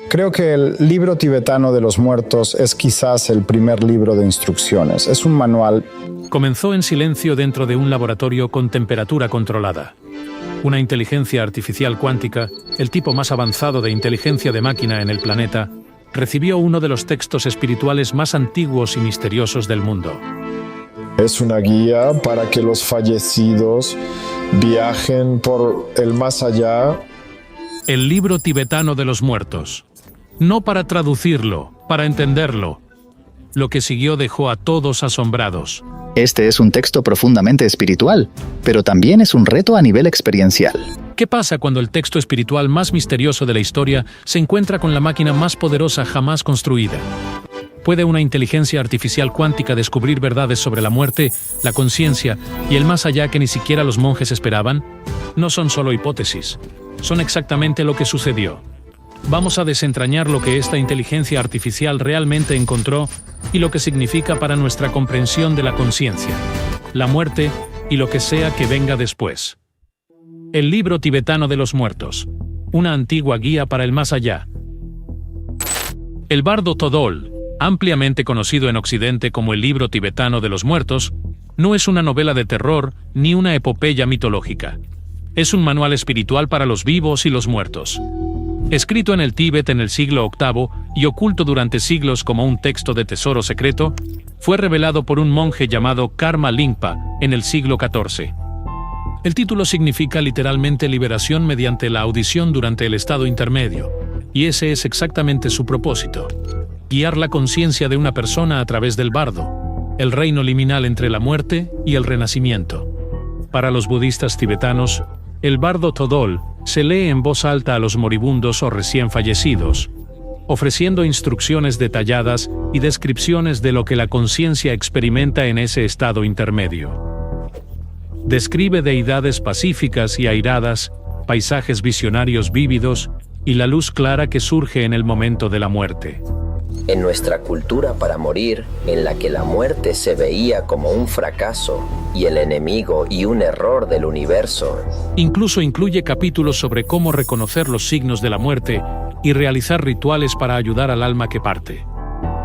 Creo que el libro tibetano de los muertos es quizás el primer libro de instrucciones. Es un manual. Comenzó en silencio dentro de un laboratorio con temperatura controlada. Una inteligencia artificial cuántica, el tipo más avanzado de inteligencia de máquina en el planeta, recibió uno de los textos espirituales más antiguos y misteriosos del mundo. Es una guía para que los fallecidos viajen por el más allá. El libro tibetano de los muertos. No para traducirlo, para entenderlo. Lo que siguió dejó a todos asombrados. Este es un texto profundamente espiritual, pero también es un reto a nivel experiencial. ¿Qué pasa cuando el texto espiritual más misterioso de la historia se encuentra con la máquina más poderosa jamás construida? ¿Puede una inteligencia artificial cuántica descubrir verdades sobre la muerte, la conciencia y el más allá que ni siquiera los monjes esperaban? No son solo hipótesis, son exactamente lo que sucedió. Vamos a desentrañar lo que esta inteligencia artificial realmente encontró y lo que significa para nuestra comprensión de la conciencia, la muerte y lo que sea que venga después. El libro tibetano de los muertos, una antigua guía para el más allá. El bardo Todol, ampliamente conocido en Occidente como el libro tibetano de los muertos, no es una novela de terror ni una epopeya mitológica. Es un manual espiritual para los vivos y los muertos. Escrito en el Tíbet en el siglo VIII y oculto durante siglos como un texto de tesoro secreto, fue revelado por un monje llamado Karma Lingpa en el siglo XIV. El título significa literalmente liberación mediante la audición durante el estado intermedio, y ese es exactamente su propósito: guiar la conciencia de una persona a través del bardo, el reino liminal entre la muerte y el renacimiento. Para los budistas tibetanos, el bardo Todol se lee en voz alta a los moribundos o recién fallecidos, ofreciendo instrucciones detalladas y descripciones de lo que la conciencia experimenta en ese estado intermedio. Describe deidades pacíficas y airadas, paisajes visionarios vívidos y la luz clara que surge en el momento de la muerte. En nuestra cultura para morir, en la que la muerte se veía como un fracaso y el enemigo y un error del universo. Incluso incluye capítulos sobre cómo reconocer los signos de la muerte y realizar rituales para ayudar al alma que parte.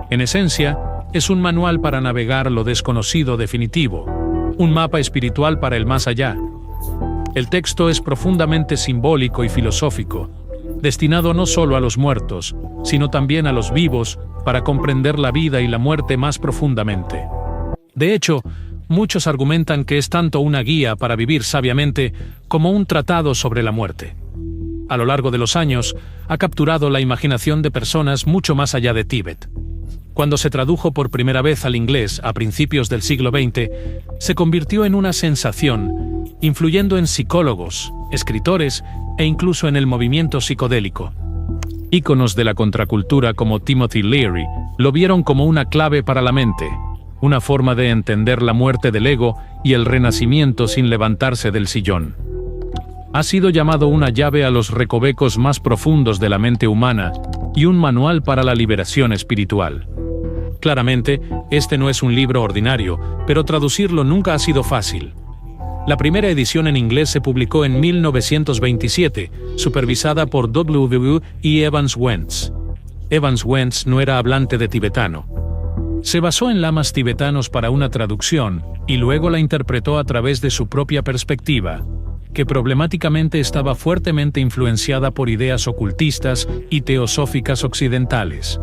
En esencia, es un manual para navegar lo desconocido definitivo, un mapa espiritual para el más allá. El texto es profundamente simbólico y filosófico, destinado no solo a los muertos, sino también a los vivos, para comprender la vida y la muerte más profundamente. De hecho, muchos argumentan que es tanto una guía para vivir sabiamente como un tratado sobre la muerte. A lo largo de los años, ha capturado la imaginación de personas mucho más allá de Tíbet. Cuando se tradujo por primera vez al inglés a principios del siglo XX, se convirtió en una sensación, influyendo en psicólogos, escritores e incluso en el movimiento psicodélico. Íconos de la contracultura como Timothy Leary lo vieron como una clave para la mente, una forma de entender la muerte del ego y el renacimiento sin levantarse del sillón. Ha sido llamado una llave a los recovecos más profundos de la mente humana y un manual para la liberación espiritual. Claramente, este no es un libro ordinario, pero traducirlo nunca ha sido fácil. La primera edición en inglés se publicó en 1927, supervisada por W. E. Evans Wentz. Evans Wentz no era hablante de tibetano. Se basó en lamas tibetanos para una traducción, y luego la interpretó a través de su propia perspectiva, que problemáticamente estaba fuertemente influenciada por ideas ocultistas y teosóficas occidentales.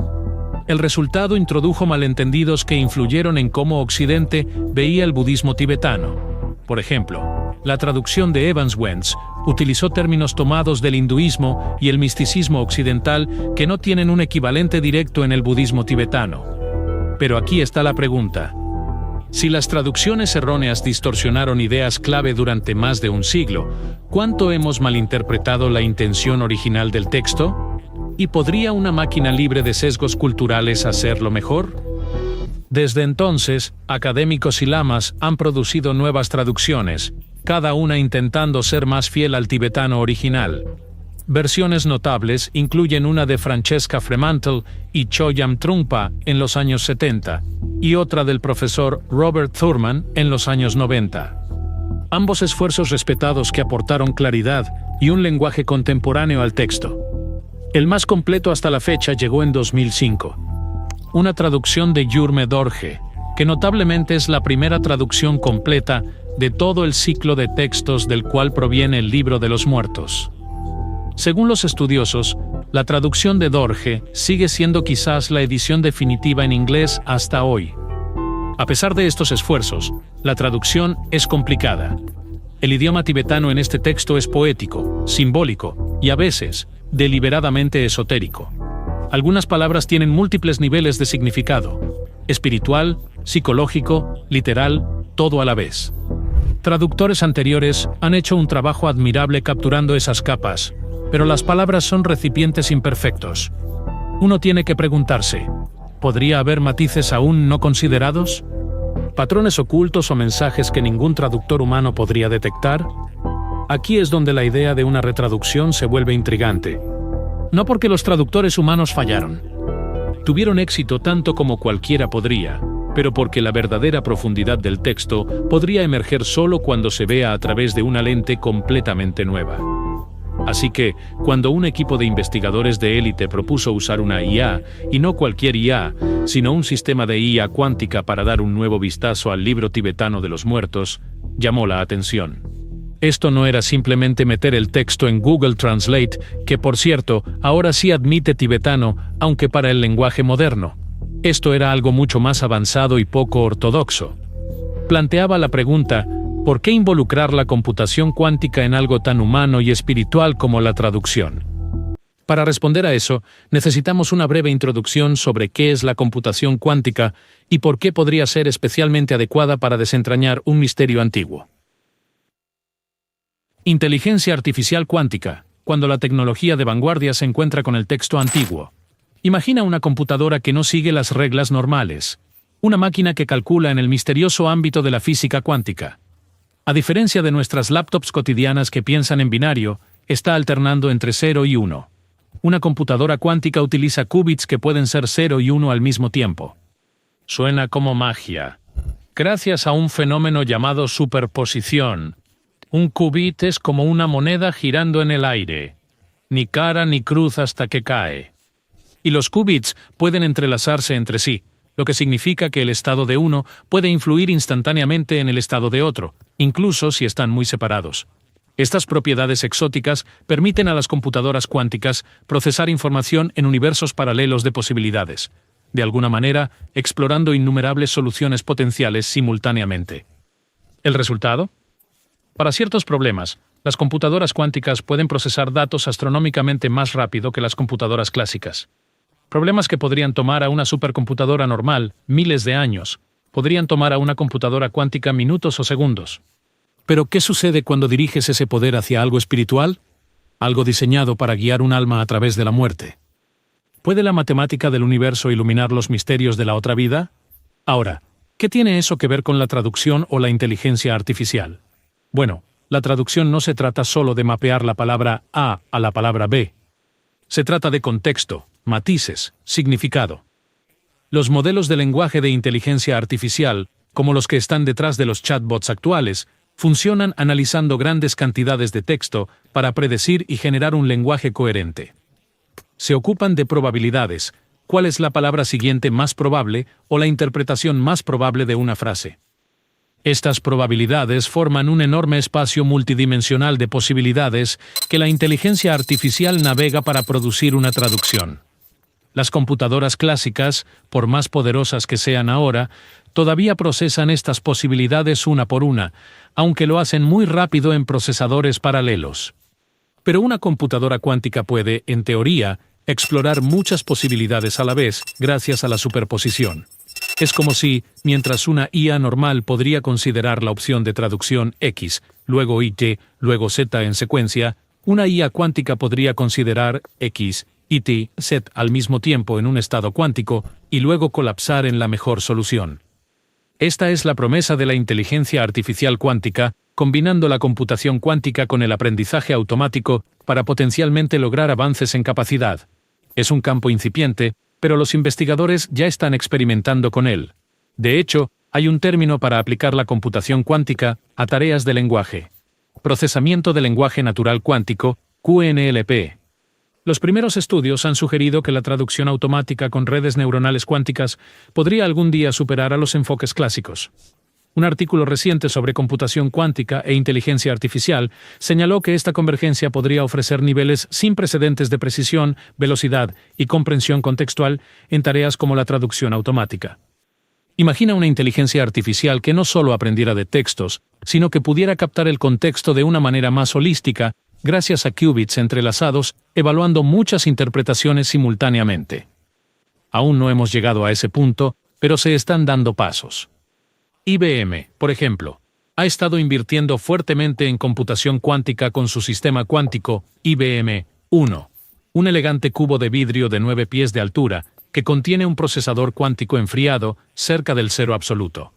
El resultado introdujo malentendidos que influyeron en cómo Occidente veía el budismo tibetano. Por ejemplo, la traducción de Evans Wentz utilizó términos tomados del hinduismo y el misticismo occidental que no tienen un equivalente directo en el budismo tibetano. Pero aquí está la pregunta. Si las traducciones erróneas distorsionaron ideas clave durante más de un siglo, ¿cuánto hemos malinterpretado la intención original del texto? ¿Y podría una máquina libre de sesgos culturales hacerlo mejor? Desde entonces, académicos y lamas han producido nuevas traducciones, cada una intentando ser más fiel al tibetano original. Versiones notables incluyen una de Francesca Fremantle y Chogyam Trungpa en los años 70, y otra del profesor Robert Thurman en los años 90. Ambos esfuerzos respetados que aportaron claridad y un lenguaje contemporáneo al texto. El más completo hasta la fecha llegó en 2005. Una traducción de Jurme Dorje, que notablemente es la primera traducción completa de todo el ciclo de textos del cual proviene el Libro de los Muertos. Según los estudiosos, la traducción de Dorje sigue siendo quizás la edición definitiva en inglés hasta hoy. A pesar de estos esfuerzos, la traducción es complicada. El idioma tibetano en este texto es poético, simbólico y a veces, deliberadamente esotérico. Algunas palabras tienen múltiples niveles de significado: espiritual, psicológico, literal, todo a la vez. Traductores anteriores han hecho un trabajo admirable capturando esas capas, pero las palabras son recipientes imperfectos. Uno tiene que preguntarse, ¿podría haber matices aún no considerados? ¿Patrones ocultos o mensajes que ningún traductor humano podría detectar? Aquí es donde la idea de una retraducción se vuelve intrigante. No porque los traductores humanos fallaron. Tuvieron éxito tanto como cualquiera podría, pero porque la verdadera profundidad del texto podría emerger solo cuando se vea a través de una lente completamente nueva. Así que, cuando un equipo de investigadores de élite propuso usar una IA, y no cualquier IA, sino un sistema de IA cuántica para dar un nuevo vistazo al libro tibetano de los muertos, llamó la atención. Esto no era simplemente meter el texto en Google Translate, que por cierto, ahora sí admite tibetano, aunque para el lenguaje moderno. Esto era algo mucho más avanzado y poco ortodoxo. Planteaba la pregunta: ¿por qué involucrar la computación cuántica en algo tan humano y espiritual como la traducción? Para responder a eso, necesitamos una breve introducción sobre qué es la computación cuántica y por qué podría ser especialmente adecuada para desentrañar un misterio antiguo. Inteligencia artificial cuántica, cuando la tecnología de vanguardia se encuentra con el texto antiguo. Imagina una computadora que no sigue las reglas normales, una máquina que calcula en el misterioso ámbito de la física cuántica. A diferencia de nuestras laptops cotidianas que piensan en binario, está alternando entre 0 y 1. Una computadora cuántica utiliza qubits que pueden ser 0 y 1 al mismo tiempo. Suena como magia. Gracias a un fenómeno llamado superposición, un qubit es como una moneda girando en el aire, ni cara ni cruz hasta que cae. Y los qubits pueden entrelazarse entre sí, lo que significa que el estado de uno puede influir instantáneamente en el estado de otro, incluso si están muy separados. Estas propiedades exóticas permiten a las computadoras cuánticas procesar información en universos paralelos de posibilidades, de alguna manera explorando innumerables soluciones potenciales simultáneamente. ¿El resultado? Para ciertos problemas, las computadoras cuánticas pueden procesar datos astronómicamente más rápido que las computadoras clásicas. Problemas que podrían tomar a una supercomputadora normal miles de años, podrían tomar a una computadora cuántica minutos o segundos. Pero, ¿qué sucede cuando diriges ese poder hacia algo espiritual? Algo diseñado para guiar un alma a través de la muerte. ¿Puede la matemática del universo iluminar los misterios de la otra vida? Ahora, ¿qué tiene eso que ver con la traducción o la inteligencia artificial? Bueno, la traducción no se trata solo de mapear la palabra A a la palabra B. Se trata de contexto, matices, significado. Los modelos de lenguaje de inteligencia artificial, como los que están detrás de los chatbots actuales, funcionan analizando grandes cantidades de texto para predecir y generar un lenguaje coherente. Se ocupan de probabilidades, cuál es la palabra siguiente más probable o la interpretación más probable de una frase. Estas probabilidades forman un enorme espacio multidimensional de posibilidades que la inteligencia artificial navega para producir una traducción. Las computadoras clásicas, por más poderosas que sean ahora, todavía procesan estas posibilidades una por una, aunque lo hacen muy rápido en procesadores paralelos. Pero una computadora cuántica puede, en teoría, explorar muchas posibilidades a la vez gracias a la superposición. Es como si, mientras una IA normal podría considerar la opción de traducción X, luego Y, luego Z en secuencia, una IA cuántica podría considerar X, Y, Z al mismo tiempo en un estado cuántico y luego colapsar en la mejor solución. Esta es la promesa de la inteligencia artificial cuántica, combinando la computación cuántica con el aprendizaje automático para potencialmente lograr avances en capacidad. Es un campo incipiente, pero los investigadores ya están experimentando con él. De hecho, hay un término para aplicar la computación cuántica a tareas de lenguaje. Procesamiento de lenguaje natural cuántico, QNLP. Los primeros estudios han sugerido que la traducción automática con redes neuronales cuánticas podría algún día superar a los enfoques clásicos. Un artículo reciente sobre computación cuántica e inteligencia artificial señaló que esta convergencia podría ofrecer niveles sin precedentes de precisión, velocidad y comprensión contextual en tareas como la traducción automática. Imagina una inteligencia artificial que no solo aprendiera de textos, sino que pudiera captar el contexto de una manera más holística gracias a qubits entrelazados, evaluando muchas interpretaciones simultáneamente. Aún no hemos llegado a ese punto, pero se están dando pasos. IBM, por ejemplo, ha estado invirtiendo fuertemente en computación cuántica con su sistema cuántico IBM-1, un elegante cubo de vidrio de 9 pies de altura que contiene un procesador cuántico enfriado cerca del cero absoluto.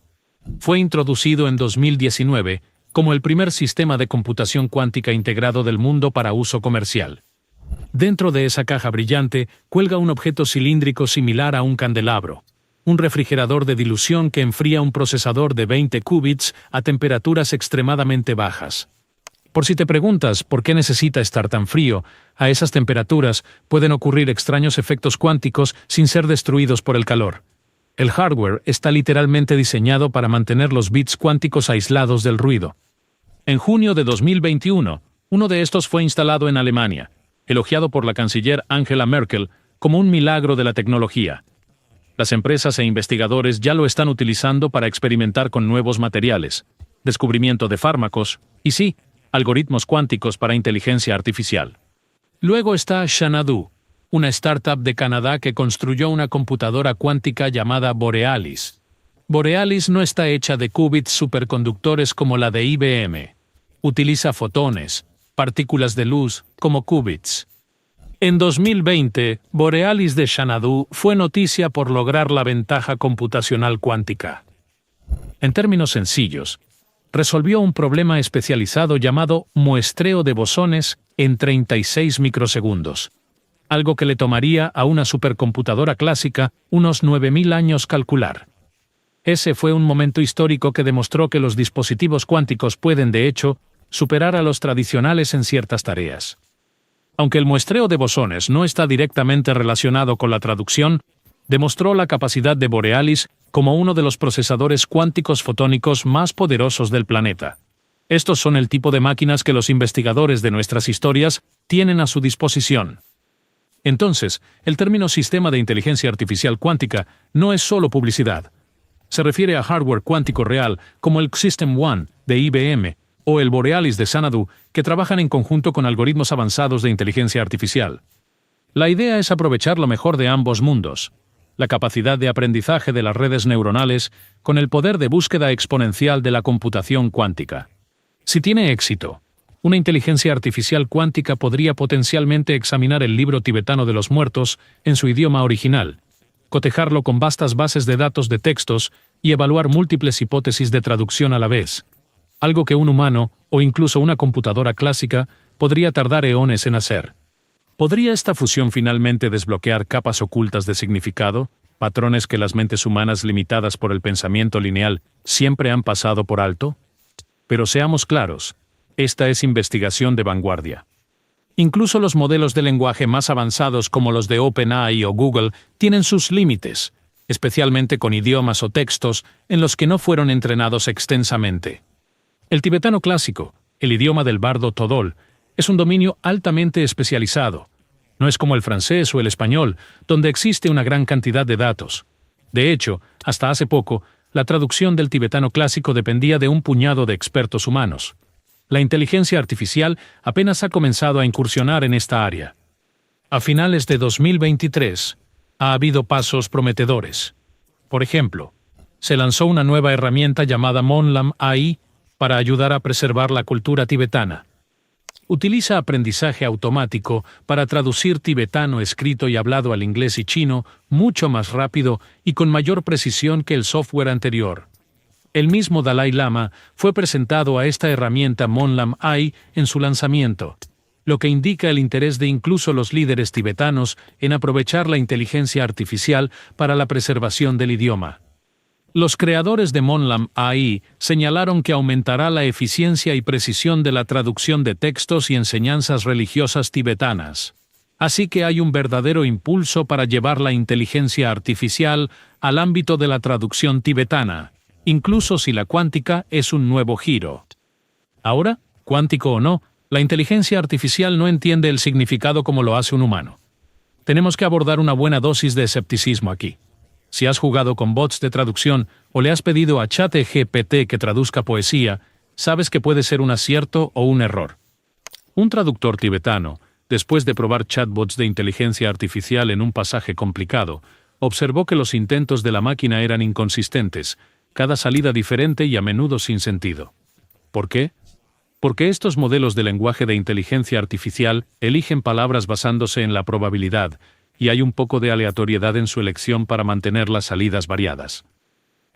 Fue introducido en 2019 como el primer sistema de computación cuántica integrado del mundo para uso comercial. Dentro de esa caja brillante cuelga un objeto cilíndrico similar a un candelabro, un refrigerador de dilución que enfría un procesador de 20 qubits a temperaturas extremadamente bajas. Por si te preguntas por qué necesita estar tan frío, a esas temperaturas pueden ocurrir extraños efectos cuánticos sin ser destruidos por el calor. El hardware está literalmente diseñado para mantener los bits cuánticos aislados del ruido. En junio de 2021, uno de estos fue instalado en Alemania, elogiado por la canciller Angela Merkel como un milagro de la tecnología. Las empresas e investigadores ya lo están utilizando para experimentar con nuevos materiales, descubrimiento de fármacos y sí, algoritmos cuánticos para inteligencia artificial. Luego está Xanadu, una startup de Canadá que construyó una computadora cuántica llamada Borealis. Borealis no está hecha de qubits superconductores como la de IBM. Utiliza fotones, partículas de luz, como qubits. En 2020, Borealis de Xanadu fue noticia por lograr la ventaja computacional cuántica. En términos sencillos, resolvió un problema especializado llamado muestreo de bosones en 36 microsegundos, algo que le tomaría a una supercomputadora clásica unos 9.000 años calcular. Ese fue un momento histórico que demostró que los dispositivos cuánticos pueden, de hecho, superar a los tradicionales en ciertas tareas. Aunque el muestreo de bosones no está directamente relacionado con la traducción, demostró la capacidad de Borealis como uno de los procesadores cuánticos fotónicos más poderosos del planeta. Estos son el tipo de máquinas que los investigadores de nuestras historias tienen a su disposición. Entonces, el término sistema de inteligencia artificial cuántica no es solo publicidad. Se refiere a hardware cuántico real como el System One de IBM o el Borealis de Xanadu, que trabajan en conjunto con algoritmos avanzados de inteligencia artificial. La idea es aprovechar lo mejor de ambos mundos, la capacidad de aprendizaje de las redes neuronales con el poder de búsqueda exponencial de la computación cuántica. Si tiene éxito, una inteligencia artificial cuántica podría potencialmente examinar el libro tibetano de los muertos en su idioma original, cotejarlo con vastas bases de datos de textos y evaluar múltiples hipótesis de traducción a la vez, algo que un humano, o incluso una computadora clásica, podría tardar eones en hacer. ¿Podría esta fusión finalmente desbloquear capas ocultas de significado, patrones que las mentes humanas limitadas por el pensamiento lineal siempre han pasado por alto? Pero seamos claros, esta es investigación de vanguardia. Incluso los modelos de lenguaje más avanzados como los de OpenAI o Google tienen sus límites, especialmente con idiomas o textos en los que no fueron entrenados extensamente. El tibetano clásico, el idioma del bardo Todol, es un dominio altamente especializado. No es como el francés o el español, donde existe una gran cantidad de datos. De hecho, hasta hace poco, la traducción del tibetano clásico dependía de un puñado de expertos humanos. La inteligencia artificial apenas ha comenzado a incursionar en esta área. A finales de 2023, ha habido pasos prometedores. Por ejemplo, se lanzó una nueva herramienta llamada Monlam AI para ayudar a preservar la cultura tibetana. Utiliza aprendizaje automático para traducir tibetano escrito y hablado al inglés y chino mucho más rápido y con mayor precisión que el software anterior. El mismo Dalai Lama fue presentado a esta herramienta Monlam AI en su lanzamiento, lo que indica el interés de incluso los líderes tibetanos en aprovechar la inteligencia artificial para la preservación del idioma. Los creadores de Monlam AI señalaron que aumentará la eficiencia y precisión de la traducción de textos y enseñanzas religiosas tibetanas. Así que hay un verdadero impulso para llevar la inteligencia artificial al ámbito de la traducción tibetana, incluso si la cuántica es un nuevo giro. Ahora, cuántico o no, la inteligencia artificial no entiende el significado como lo hace un humano. Tenemos que abordar una buena dosis de escepticismo aquí. Si has jugado con bots de traducción o le has pedido a ChatGPT que traduzca poesía, sabes que puede ser un acierto o un error. Un traductor tibetano, después de probar chatbots de inteligencia artificial en un pasaje complicado, observó que los intentos de la máquina eran inconsistentes, cada salida diferente y a menudo sin sentido. ¿Por qué? Porque estos modelos de lenguaje de inteligencia artificial eligen palabras basándose en la probabilidad, y hay un poco de aleatoriedad en su elección para mantener las salidas variadas.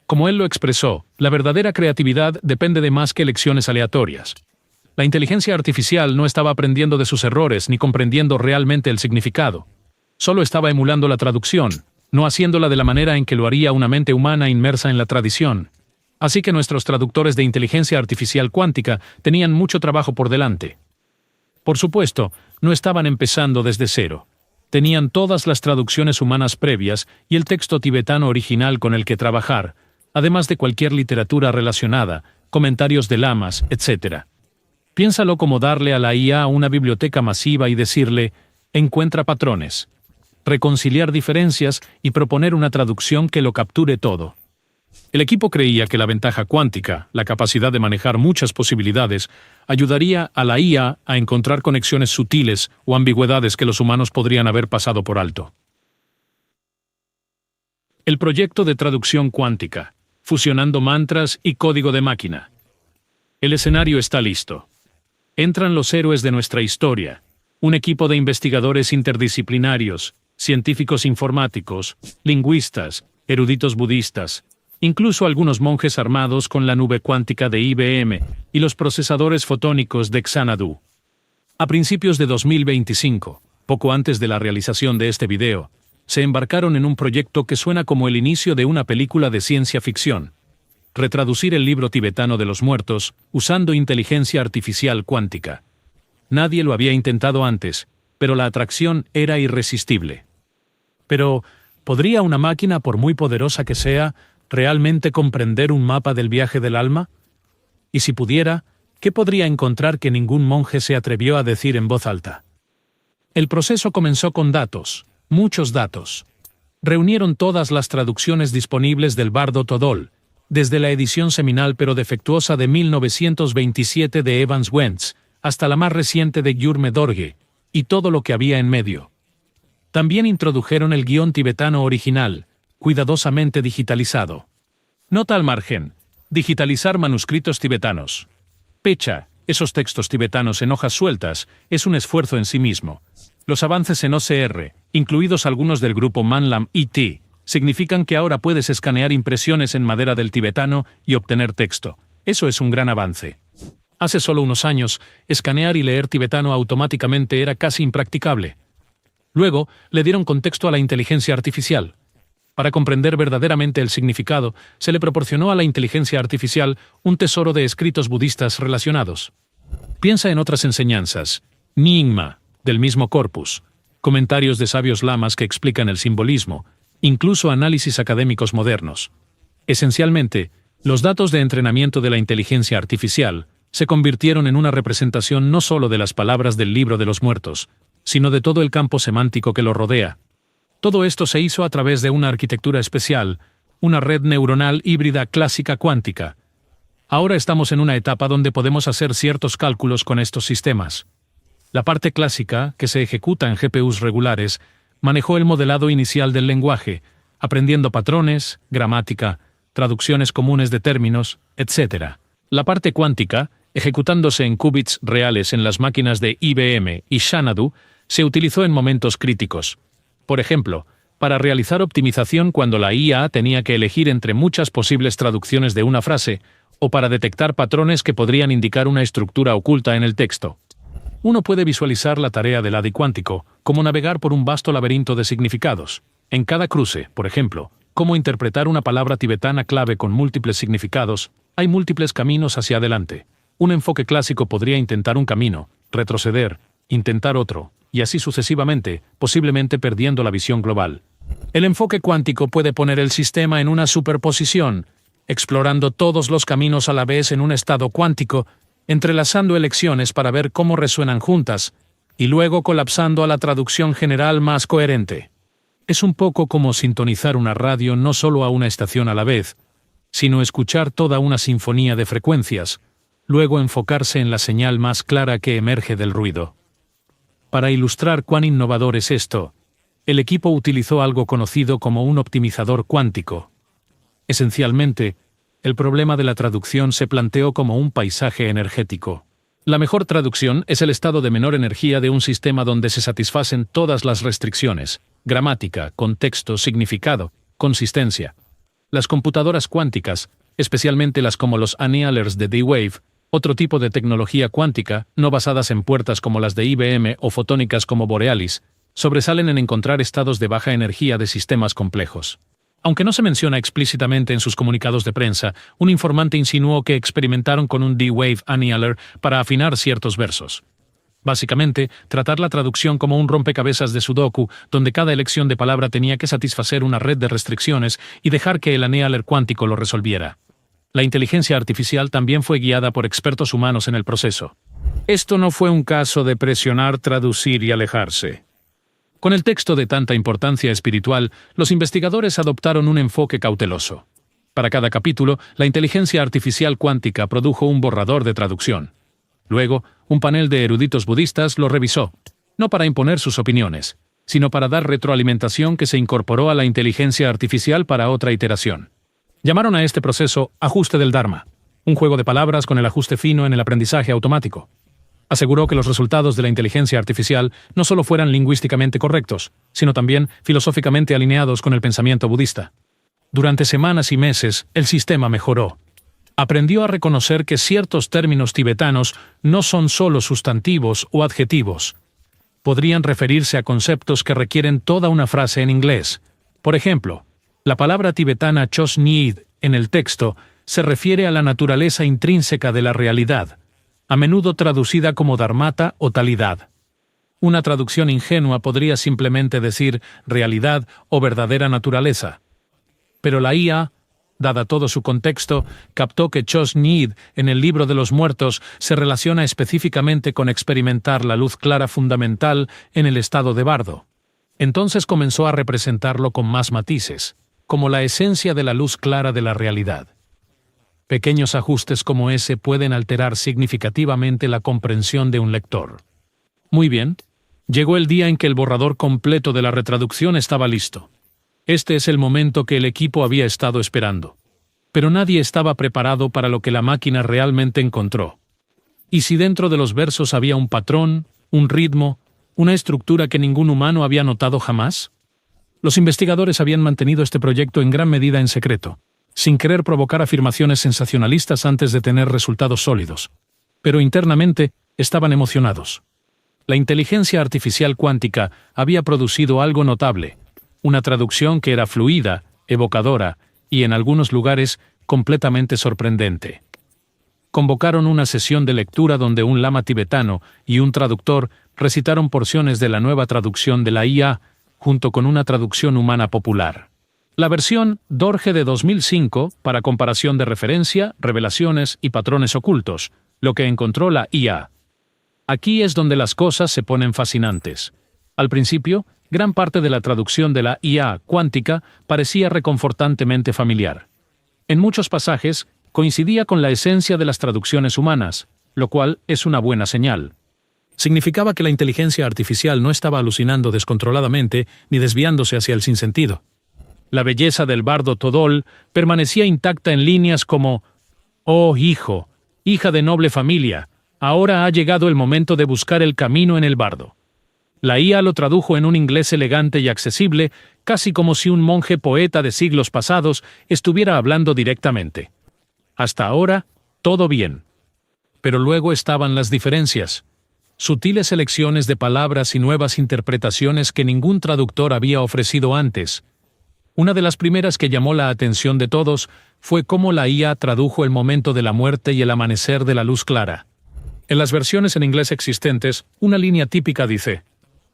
Como él lo expresó, la verdadera creatividad depende de más que elecciones aleatorias. La inteligencia artificial no estaba aprendiendo de sus errores ni comprendiendo realmente el significado. Solo estaba emulando la traducción, no haciéndola de la manera en que lo haría una mente humana inmersa en la tradición. Así que nuestros traductores de inteligencia artificial cuántica tenían mucho trabajo por delante. Por supuesto, no estaban empezando desde cero. Tenían todas las traducciones humanas previas y el texto tibetano original con el que trabajar, además de cualquier literatura relacionada, comentarios de lamas, etc. Piénsalo como darle a la IA una biblioteca masiva y decirle, encuentra patrones, reconciliar diferencias y proponer una traducción que lo capture todo. El equipo creía que la ventaja cuántica, la capacidad de manejar muchas posibilidades, ayudaría a la IA a encontrar conexiones sutiles o ambigüedades que los humanos podrían haber pasado por alto. El proyecto de traducción cuántica, fusionando mantras y código de máquina. El escenario está listo. Entran los héroes de nuestra historia, un equipo de investigadores interdisciplinarios, científicos informáticos, lingüistas, eruditos budistas, incluso algunos monjes armados con la nube cuántica de IBM y los procesadores fotónicos de Xanadu. A principios de 2025, poco antes de la realización de este video, se embarcaron en un proyecto que suena como el inicio de una película de ciencia ficción: retraducir el libro tibetano de los muertos usando inteligencia artificial cuántica. Nadie lo había intentado antes, pero la atracción era irresistible. Pero, ¿podría una máquina, por muy poderosa que sea, realmente comprender un mapa del viaje del alma? Y si pudiera, ¿qué podría encontrar que ningún monje se atrevió a decir en voz alta? El proceso comenzó con datos, muchos datos. Reunieron todas las traducciones disponibles del bardo Todol, desde la edición seminal pero defectuosa de 1927 de Evans Wentz, hasta la más reciente de Gyurme Dorje, y todo lo que había en medio. También introdujeron el guión tibetano original, cuidadosamente digitalizado. Nota al margen: digitalizar manuscritos tibetanos. Pecha, esos textos tibetanos en hojas sueltas, es un esfuerzo en sí mismo. Los avances en OCR, incluidos algunos del grupo Manlam IT, significan que ahora puedes escanear impresiones en madera del tibetano y obtener texto. Eso es un gran avance. Hace solo unos años, escanear y leer tibetano automáticamente era casi impracticable. Luego, le dieron contexto a la inteligencia artificial. Para comprender verdaderamente el significado, se le proporcionó a la inteligencia artificial un tesoro de escritos budistas relacionados. Piensa en otras enseñanzas: Nyingma, del mismo corpus, comentarios de sabios lamas que explican el simbolismo, incluso análisis académicos modernos. Esencialmente, los datos de entrenamiento de la inteligencia artificial se convirtieron en una representación no solo de las palabras del libro de los muertos, sino de todo el campo semántico que lo rodea. Todo esto se hizo a través de una arquitectura especial, una red neuronal híbrida clásica cuántica. Ahora estamos en una etapa donde podemos hacer ciertos cálculos con estos sistemas. La parte clásica, que se ejecuta en GPUs regulares, manejó el modelado inicial del lenguaje, aprendiendo patrones, gramática, traducciones comunes de términos, etc. La parte cuántica, ejecutándose en qubits reales en las máquinas de IBM y Xanadu, se utilizó en momentos críticos. Por ejemplo, para realizar optimización cuando la IA tenía que elegir entre muchas posibles traducciones de una frase, o para detectar patrones que podrían indicar una estructura oculta en el texto. Uno puede visualizar la tarea del ADI cuántico como navegar por un vasto laberinto de significados. En cada cruce, por ejemplo, cómo interpretar una palabra tibetana clave con múltiples significados, hay múltiples caminos hacia adelante. Un enfoque clásico podría intentar un camino, retroceder, intentar otro, y así sucesivamente, posiblemente perdiendo la visión global. El enfoque cuántico puede poner el sistema en una superposición, explorando todos los caminos a la vez en un estado cuántico, entrelazando elecciones para ver cómo resuenan juntas, y luego colapsando a la traducción general más coherente. Es un poco como sintonizar una radio no solo a una estación a la vez, sino escuchar toda una sinfonía de frecuencias, luego enfocarse en la señal más clara que emerge del ruido. Para ilustrar cuán innovador es esto, el equipo utilizó algo conocido como un optimizador cuántico. Esencialmente, el problema de la traducción se planteó como un paisaje energético. La mejor traducción es el estado de menor energía de un sistema donde se satisfacen todas las restricciones: gramática, contexto, significado, consistencia. Las computadoras cuánticas, especialmente las como los annealers de D-Wave, otro tipo de tecnología cuántica, no basadas en puertas como las de IBM o fotónicas como Borealis, sobresalen en encontrar estados de baja energía de sistemas complejos. Aunque no se menciona explícitamente en sus comunicados de prensa, un informante insinuó que experimentaron con un D-Wave annealer para afinar ciertos versos. Básicamente, tratar la traducción como un rompecabezas de Sudoku, donde cada elección de palabra tenía que satisfacer una red de restricciones y dejar que el annealer cuántico lo resolviera. La inteligencia artificial también fue guiada por expertos humanos en el proceso. Esto no fue un caso de presionar, traducir y alejarse. Con el texto de tanta importancia espiritual, los investigadores adoptaron un enfoque cauteloso. Para cada capítulo, la inteligencia artificial cuántica produjo un borrador de traducción. Luego, un panel de eruditos budistas lo revisó, no para imponer sus opiniones, sino para dar retroalimentación que se incorporó a la inteligencia artificial para otra iteración. Llamaron a este proceso ajuste del Dharma, un juego de palabras con el ajuste fino en el aprendizaje automático. Aseguró que los resultados de la inteligencia artificial no solo fueran lingüísticamente correctos, sino también filosóficamente alineados con el pensamiento budista. Durante semanas y meses, el sistema mejoró. Aprendió a reconocer que ciertos términos tibetanos no son solo sustantivos o adjetivos. Podrían referirse a conceptos que requieren toda una frase en inglés. Por ejemplo, la palabra tibetana chosnid en el texto se refiere a la naturaleza intrínseca de la realidad, a menudo traducida como dharmata o talidad. Una traducción ingenua podría simplemente decir realidad o verdadera naturaleza. Pero la IA, dada todo su contexto, captó que chosnid en el libro de los muertos se relaciona específicamente con experimentar la luz clara fundamental en el estado de bardo. Entonces comenzó a representarlo con más matices, como la esencia de la luz clara de la realidad. Pequeños ajustes como ese pueden alterar significativamente la comprensión de un lector. Muy bien, llegó el día en que el borrador completo de la retraducción estaba listo. Este es el momento que el equipo había estado esperando. Pero nadie estaba preparado para lo que la máquina realmente encontró. ¿Y si dentro de los versos había un patrón, un ritmo, una estructura que ningún humano había notado jamás? Los investigadores habían mantenido este proyecto en gran medida en secreto, sin querer provocar afirmaciones sensacionalistas antes de tener resultados sólidos. Pero internamente estaban emocionados. La inteligencia artificial cuántica había producido algo notable, una traducción que era fluida, evocadora y, en algunos lugares, completamente sorprendente. Convocaron una sesión de lectura donde un lama tibetano y un traductor recitaron porciones de la nueva traducción de la IA, junto con una traducción humana popular. La versión Dorje de 2005 para comparación de referencia, revelaciones y patrones ocultos, lo que encontró la IA. Aquí es donde las cosas se ponen fascinantes. Al principio, gran parte de la traducción de la IA cuántica parecía reconfortantemente familiar. En muchos pasajes, coincidía con la esencia de las traducciones humanas, lo cual es una buena señal. Significaba que la inteligencia artificial no estaba alucinando descontroladamente ni desviándose hacia el sinsentido. La belleza del bardo Todol permanecía intacta en líneas como: «Oh, hijo, hija de noble familia, ahora ha llegado el momento de buscar el camino en el bardo». La IA lo tradujo en un inglés elegante y accesible, casi como si un monje poeta de siglos pasados estuviera hablando directamente. Hasta ahora, todo bien. Pero luego estaban las diferencias. Sutiles elecciones de palabras y nuevas interpretaciones que ningún traductor había ofrecido antes. Una de las primeras que llamó la atención de todos fue cómo la IA tradujo el momento de la muerte y el amanecer de la luz clara. En las versiones en inglés existentes, una línea típica dice: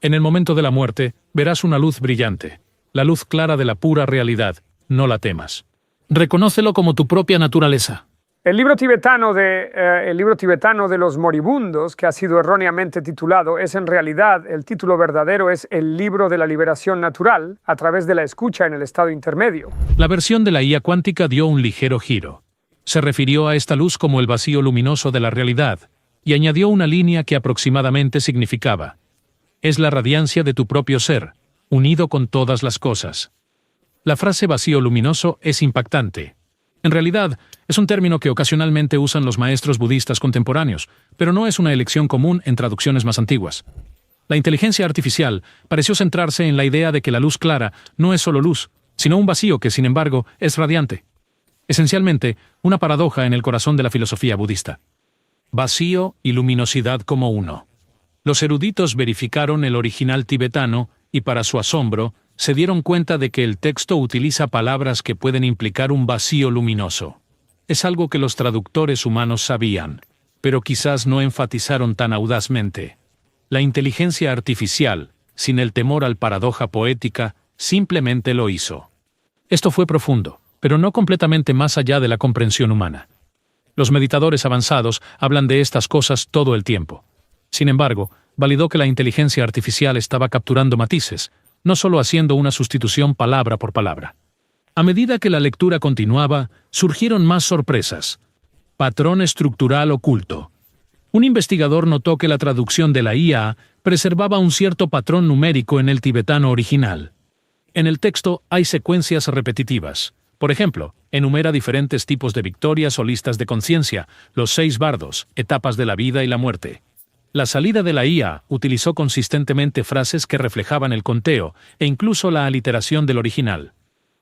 En el momento de la muerte, verás una luz brillante, la luz clara de la pura realidad. No la temas. Reconócelo como tu propia naturaleza. El libro tibetano de los moribundos, que ha sido erróneamente titulado, es en realidad, el título verdadero es El libro de la liberación natural a través de la escucha en el estado intermedio. La versión de la IA cuántica dio un ligero giro. Se refirió a esta luz como el vacío luminoso de la realidad y añadió una línea que aproximadamente significaba: es la radiancia de tu propio ser, unido con todas las cosas. La frase vacío luminoso es impactante. En realidad, es un término que ocasionalmente usan los maestros budistas contemporáneos, pero no es una elección común en traducciones más antiguas. La inteligencia artificial pareció centrarse en la idea de que la luz clara no es solo luz, sino un vacío que, sin embargo, es radiante. Esencialmente, una paradoja en el corazón de la filosofía budista. Vacío y luminosidad como uno. Los eruditos verificaron el original tibetano y, para su asombro, se dieron cuenta de que el texto utiliza palabras que pueden implicar un vacío luminoso. Es algo que los traductores humanos sabían, pero quizás no enfatizaron tan audazmente. La inteligencia artificial, sin el temor al paradoja poética, simplemente lo hizo. Esto fue profundo, pero no completamente más allá de la comprensión humana. Los meditadores avanzados hablan de estas cosas todo el tiempo. Sin embargo, validó que la inteligencia artificial estaba capturando matices, no solo haciendo una sustitución palabra por palabra. A medida que la lectura continuaba, surgieron más sorpresas. Patrón estructural oculto. Un investigador notó que la traducción de la IA preservaba un cierto patrón numérico en el tibetano original. En el texto hay secuencias repetitivas. Por ejemplo, enumera diferentes tipos de victorias o listas de conciencia, los 6 bardos, etapas de la vida y la muerte. La salida de la IA utilizó consistentemente frases que reflejaban el conteo e incluso la aliteración del original.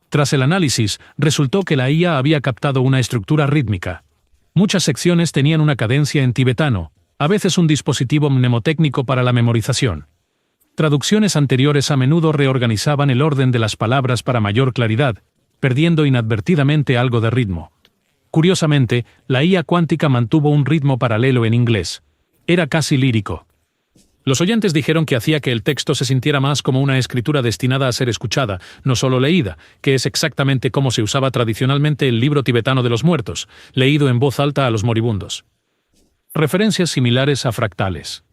Tras el análisis, resultó que la IA había captado una estructura rítmica. Muchas secciones tenían una cadencia en tibetano, a veces un dispositivo mnemotécnico para la memorización. Traducciones anteriores a menudo reorganizaban el orden de las palabras para mayor claridad, perdiendo inadvertidamente algo de ritmo. Curiosamente, la IA cuántica mantuvo un ritmo paralelo en inglés. Era casi lírico. Los oyentes dijeron que hacía que el texto se sintiera más como una escritura destinada a ser escuchada, no solo leída, que es exactamente como se usaba tradicionalmente el libro tibetano de los muertos, leído en voz alta a los moribundos. Referencias similares a fractales.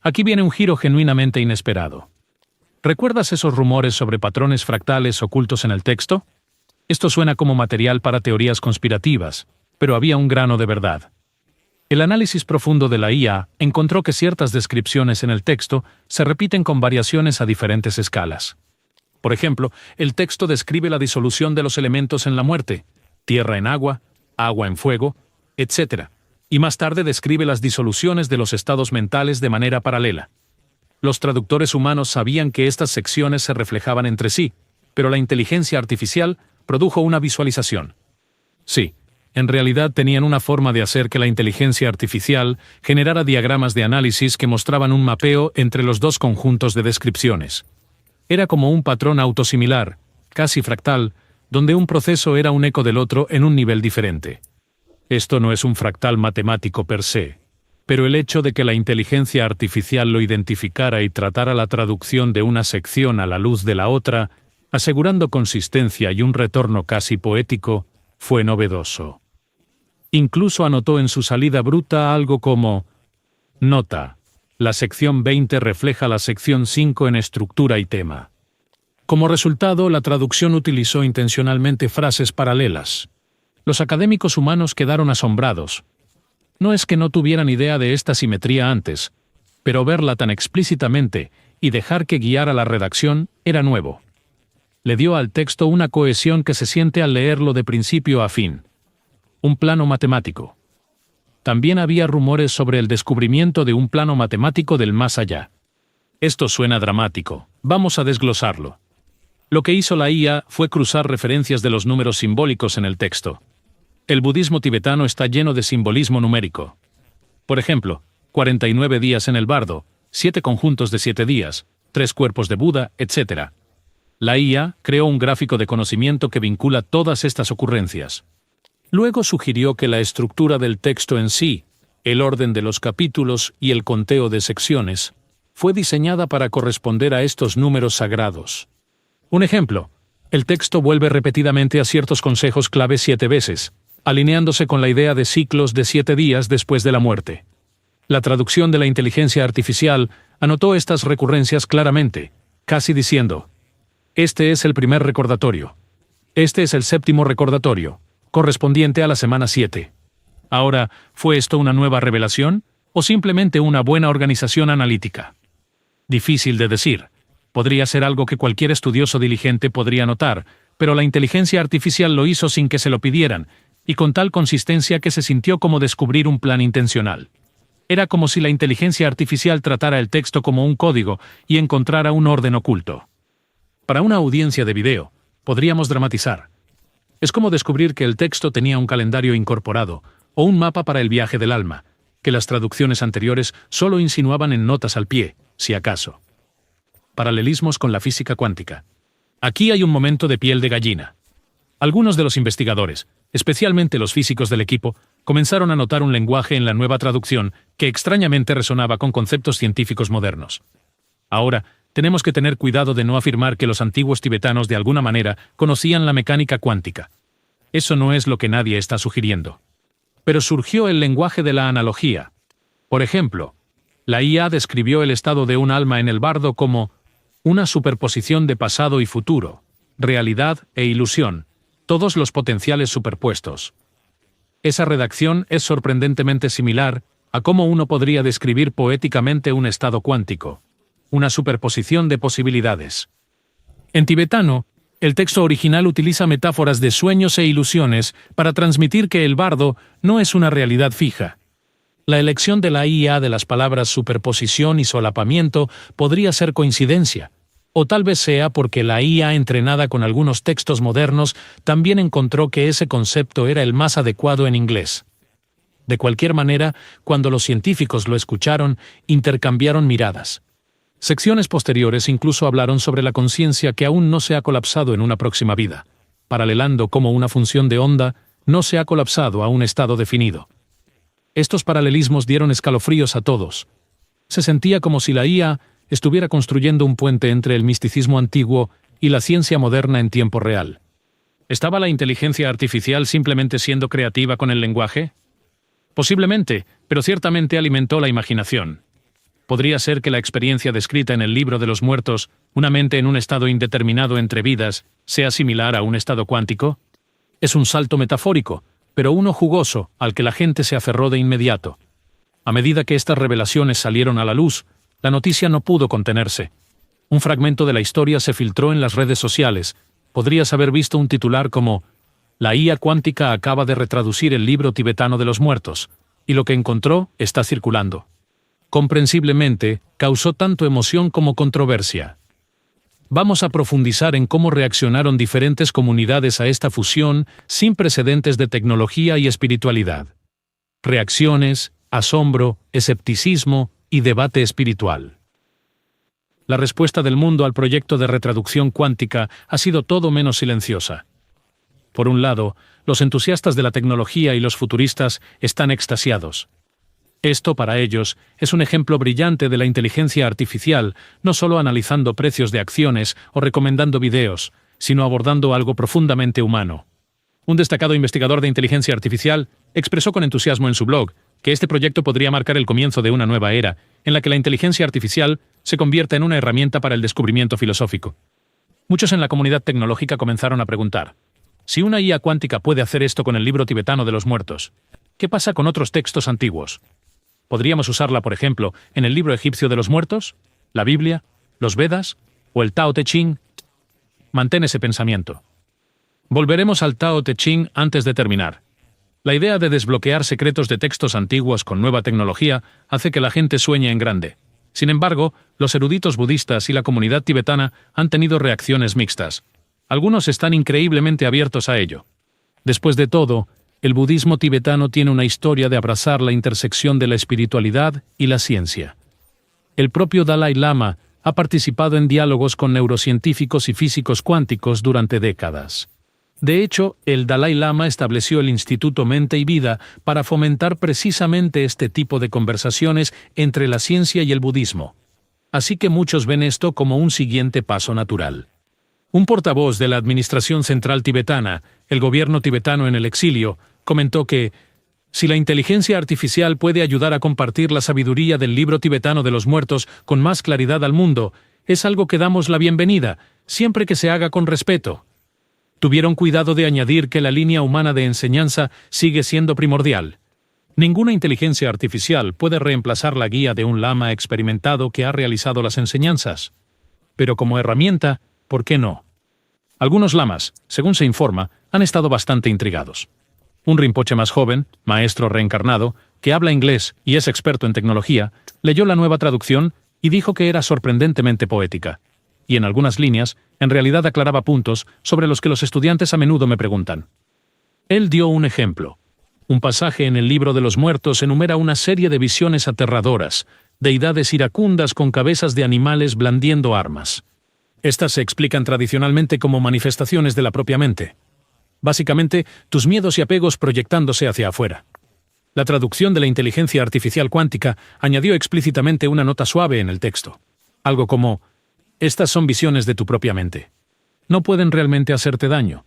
Aquí viene un giro genuinamente inesperado. ¿Recuerdas esos rumores sobre patrones fractales ocultos en el texto? Esto suena como material para teorías conspirativas, pero había un grano de verdad. El análisis profundo de la IA encontró que ciertas descripciones en el texto se repiten con variaciones a diferentes escalas. Por ejemplo, el texto describe la disolución de los elementos en la muerte, tierra en agua en fuego, etc. Y más tarde describe las disoluciones de los estados mentales de manera paralela. Los traductores humanos sabían que estas secciones se reflejaban entre sí, pero la inteligencia artificial produjo una visualización. Sí. En realidad tenían una forma de hacer que la inteligencia artificial generara diagramas de análisis que mostraban un mapeo entre los dos conjuntos de descripciones. Era como un patrón autosimilar, casi fractal, donde un proceso era un eco del otro en un nivel diferente. Esto no es un fractal matemático per se, pero el hecho de que la inteligencia artificial lo identificara y tratara la traducción de una sección a la luz de la otra, asegurando consistencia y un retorno casi poético, fue novedoso. Incluso anotó en su salida bruta algo como: nota, la sección 20 refleja la sección 5 en estructura y tema. Como resultado, la traducción utilizó intencionalmente frases paralelas. Los académicos humanos quedaron asombrados. No es que no tuvieran idea de esta simetría antes, pero verla tan explícitamente y dejar que guiara la redacción era nuevo. Le dio al texto una cohesión que se siente al leerlo de principio a fin. Un plano matemático. También había rumores sobre el descubrimiento de un plano matemático del más allá. Esto suena dramático. Vamos a desglosarlo. Lo que hizo la IA fue cruzar referencias de los números simbólicos en el texto. El budismo tibetano está lleno de simbolismo numérico. Por ejemplo, 49 días en el bardo, 7 conjuntos de 7 días, 3 cuerpos de Buda, etc. La IA creó un gráfico de conocimiento que vincula todas estas ocurrencias. Luego sugirió que la estructura del texto en sí, el orden de los capítulos y el conteo de secciones, fue diseñada para corresponder a estos números sagrados. Un ejemplo, el texto vuelve repetidamente a ciertos consejos clave 7 veces, alineándose con la idea de ciclos de 7 días después de la muerte. La traducción de la inteligencia artificial anotó estas recurrencias claramente, casi diciendo: este es el primer recordatorio. Este es el séptimo recordatorio, correspondiente a la semana 7. Ahora, ¿fue esto una nueva revelación o simplemente una buena organización analítica? Difícil de decir. Podría ser algo que cualquier estudioso diligente podría notar, pero la inteligencia artificial lo hizo sin que se lo pidieran, y con tal consistencia que se sintió como descubrir un plan intencional. Era como si la inteligencia artificial tratara el texto como un código y encontrara un orden oculto. Para una audiencia de video, podríamos dramatizar. Es como descubrir que el texto tenía un calendario incorporado, o un mapa para el viaje del alma, que las traducciones anteriores solo insinuaban en notas al pie, si acaso. Paralelismos con la física cuántica. Aquí hay un momento de piel de gallina. Algunos de los investigadores, especialmente los físicos del equipo, comenzaron a notar un lenguaje en la nueva traducción que extrañamente resonaba con conceptos científicos modernos. Ahora, tenemos que tener cuidado de no afirmar que los antiguos tibetanos de alguna manera conocían la mecánica cuántica. Eso no es lo que nadie está sugiriendo. Pero surgió el lenguaje de la analogía. Por ejemplo, la IA describió el estado de un alma en el bardo como una superposición de pasado y futuro, realidad e ilusión, todos los potenciales superpuestos. Esa redacción es sorprendentemente similar a cómo uno podría describir poéticamente un estado cuántico, una superposición de posibilidades. En tibetano, el texto original utiliza metáforas de sueños e ilusiones para transmitir que el bardo no es una realidad fija. La elección de la IA de las palabras superposición y solapamiento podría ser coincidencia, o tal vez sea porque la IA entrenada con algunos textos modernos también encontró que ese concepto era el más adecuado en inglés. De cualquier manera, cuando los científicos lo escucharon, intercambiaron miradas. Secciones posteriores incluso hablaron sobre la conciencia que aún no se ha colapsado en una próxima vida, paralelando cómo una función de onda no se ha colapsado a un estado definido. Estos paralelismos dieron escalofríos a todos. Se sentía como si la IA estuviera construyendo un puente entre el misticismo antiguo y la ciencia moderna en tiempo real. ¿Estaba la inteligencia artificial simplemente siendo creativa con el lenguaje? Posiblemente, pero ciertamente alimentó la imaginación. ¿Podría ser que la experiencia descrita en el libro de los muertos, una mente en un estado indeterminado entre vidas, sea similar a un estado cuántico? Es un salto metafórico, pero uno jugoso al que la gente se aferró de inmediato. A medida que estas revelaciones salieron a la luz, la noticia no pudo contenerse. Un fragmento de la historia se filtró en las redes sociales. Podrías haber visto un titular como «La IA cuántica acaba de retraducir el libro tibetano de los muertos, y lo que encontró está circulando». Comprensiblemente, causó tanto emoción como controversia. Vamos a profundizar en cómo reaccionaron diferentes comunidades a esta fusión sin precedentes de tecnología y espiritualidad. Reacciones, asombro, escepticismo y debate espiritual. La respuesta del mundo al proyecto de retraducción cuántica ha sido todo menos silenciosa. Por un lado, los entusiastas de la tecnología y los futuristas están extasiados. Esto, para ellos, es un ejemplo brillante de la inteligencia artificial, no solo analizando precios de acciones o recomendando videos, sino abordando algo profundamente humano. Un destacado investigador de inteligencia artificial expresó con entusiasmo en su blog que este proyecto podría marcar el comienzo de una nueva era, en la que la inteligencia artificial se convierta en una herramienta para el descubrimiento filosófico. Muchos en la comunidad tecnológica comenzaron a preguntar, si una IA cuántica puede hacer esto con el libro tibetano de los muertos, ¿qué pasa con otros textos antiguos? ¿Podríamos usarla, por ejemplo, en el libro egipcio de los muertos, la Biblia, los Vedas o el Tao Te Ching? Mantén ese pensamiento. Volveremos al Tao Te Ching antes de terminar. La idea de desbloquear secretos de textos antiguos con nueva tecnología hace que la gente sueñe en grande. Sin embargo, los eruditos budistas y la comunidad tibetana han tenido reacciones mixtas. Algunos están increíblemente abiertos a ello. Después de todo, el budismo tibetano tiene una historia de abrazar la intersección de la espiritualidad y la ciencia. El propio Dalai Lama ha participado en diálogos con neurocientíficos y físicos cuánticos durante décadas. De hecho, el Dalai Lama estableció el Instituto Mente y Vida para fomentar precisamente este tipo de conversaciones entre la ciencia y el budismo. así que muchos ven esto como un siguiente paso natural. Un portavoz de la Administración Central Tibetana, el gobierno tibetano en el exilio, comentó que, si la inteligencia artificial puede ayudar a compartir la sabiduría del libro tibetano de los muertos con más claridad al mundo, es algo que damos la bienvenida, siempre que se haga con respeto. Tuvieron cuidado de añadir que la línea humana de enseñanza sigue siendo primordial. Ninguna inteligencia artificial puede reemplazar la guía de un lama experimentado que ha realizado las enseñanzas. Pero como herramienta, ¿por qué no? Algunos lamas, según se informa, han estado bastante intrigados. Un rinpoche más joven, maestro reencarnado, que habla inglés y es experto en tecnología, leyó la nueva traducción y dijo que era sorprendentemente poética. Y en algunas líneas, en realidad aclaraba puntos sobre los que los estudiantes a menudo me preguntan. Él dio un ejemplo. Un pasaje en el libro de los muertos enumera una serie de visiones aterradoras, deidades iracundas con cabezas de animales blandiendo armas. Estas se explican tradicionalmente como manifestaciones de la propia mente. Básicamente, tus miedos y apegos proyectándose hacia afuera. La traducción de la inteligencia artificial cuántica añadió explícitamente una nota suave en el texto. Algo como, estas son visiones de tu propia mente. No pueden realmente hacerte daño.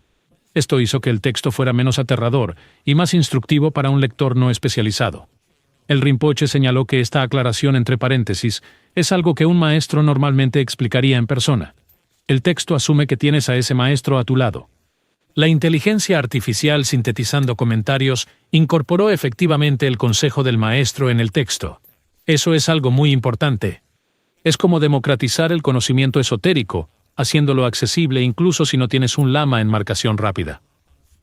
Esto hizo que el texto fuera menos aterrador y más instructivo para un lector no especializado. El Rinpoche señaló que esta aclaración entre paréntesis es algo que un maestro normalmente explicaría en persona. El texto asume que tienes a ese maestro a tu lado. La inteligencia artificial sintetizando comentarios incorporó efectivamente el consejo del maestro en el texto. Eso es algo muy importante. Es como democratizar el conocimiento esotérico, haciéndolo accesible incluso si no tienes un lama en marcación rápida.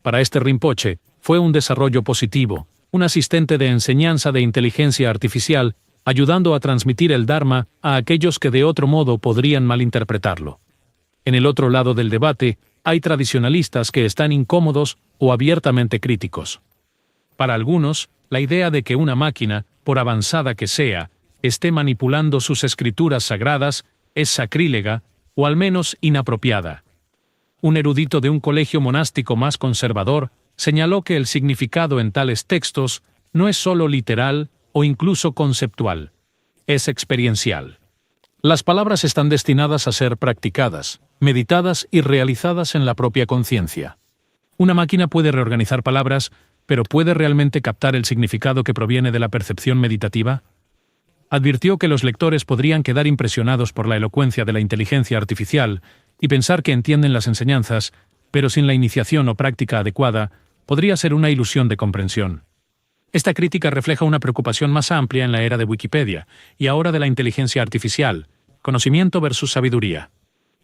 Para este Rinpoche, fue un desarrollo positivo, un asistente de enseñanza de inteligencia artificial, ayudando a transmitir el Dharma a aquellos que de otro modo podrían malinterpretarlo. En el otro lado del debate, hay tradicionalistas que están incómodos o abiertamente críticos. Para algunos, la idea de que una máquina, por avanzada que sea, esté manipulando sus escrituras sagradas es sacrílega o al menos inapropiada. Un erudito de un colegio monástico más conservador señaló que el significado en tales textos no es solo literal o incluso conceptual, es experiencial. Las palabras están destinadas a ser practicadas, meditadas y realizadas en la propia conciencia. Una máquina puede reorganizar palabras, pero ¿puede realmente captar el significado que proviene de la percepción meditativa? Advirtió que los lectores podrían quedar impresionados por la elocuencia de la inteligencia artificial y pensar que entienden las enseñanzas, pero sin la iniciación o práctica adecuada, podría ser una ilusión de comprensión. Esta crítica refleja una preocupación más amplia en la era de Wikipedia y ahora de la inteligencia artificial, conocimiento versus sabiduría.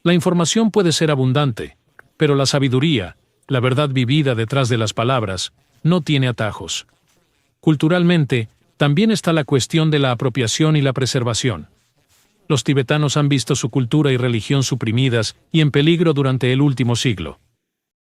La información puede ser abundante, pero la sabiduría, la verdad vivida detrás de las palabras, no tiene atajos. Culturalmente, también está la cuestión de la apropiación y la preservación. Los tibetanos han visto su cultura y religión suprimidas y en peligro durante el último siglo.